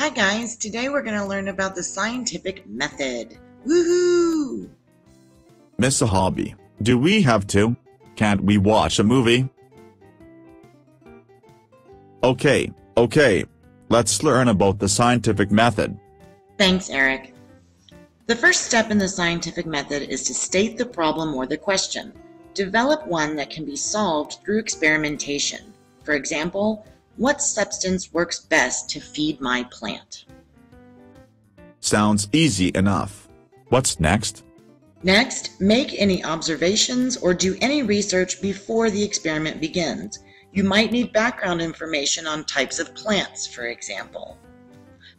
Hi guys, today we're going to learn about the scientific method. Woohoo! Miss a hobby. Do we have to? Can't we watch a movie? Okay. Let's learn about the scientific method. Thanks, Eric. The first step in the scientific method is to state the problem or the question. Develop one that can be solved through experimentation. For example, what substance works best to feed my plant? Sounds easy enough. What's next? Next, make any observations or do any research before the experiment begins. You might need background information on types of plants, for example.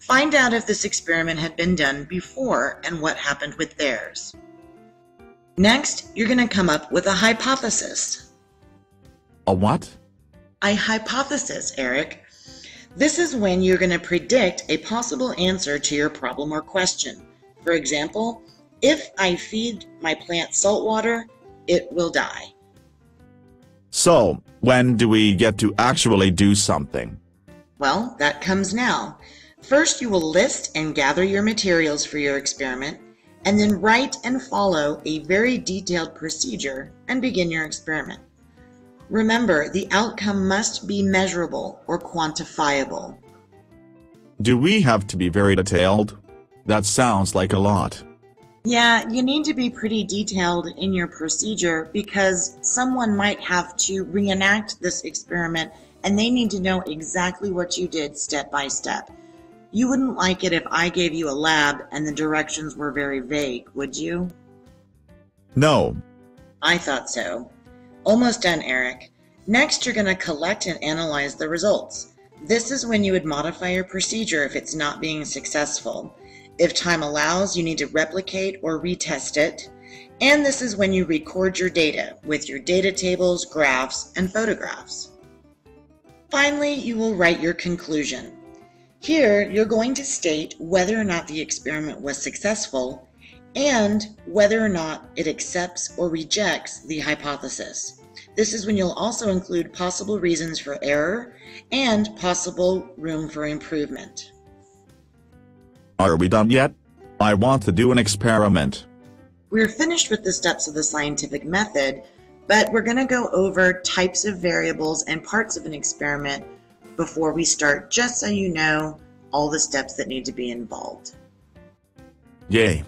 Find out if this experiment had been done before and what happened with theirs. Next, you're going to come up with a hypothesis. A what? A hypothesis, Eric. This is when you're going to predict a possible answer to your problem or question. For example, if I feed my plant salt water, it will die. So, when do we get to actually do something? Well, that comes now. First, you will list and gather your materials for your experiment, and then write and follow a very detailed procedure and begin your experiment. Remember, the outcome must be measurable or quantifiable. Do we have to be very detailed? That sounds like a lot. Yeah, you need to be pretty detailed in your procedure because someone might have to reenact this experiment and they need to know exactly what you did step by step. You wouldn't like it if I gave you a lab and the directions were very vague, would you? No. I thought so. Almost done, Eric. Next, you're going to collect and analyze the results. This is when you would modify your procedure if it's not being successful. If time allows, you need to replicate or retest it. And this is when you record your data with your data tables, graphs, and photographs. Finally, you will write your conclusion. Here, you're going to state whether or not the experiment was successful and whether or not it accepts or rejects the hypothesis. This is when you'll also include possible reasons for error and possible room for improvement. Are we done yet? I want to do an experiment. We're finished with the steps of the scientific method, but we're going to go over types of variables and parts of an experiment before we start, just so you know all the steps that need to be involved. Yay.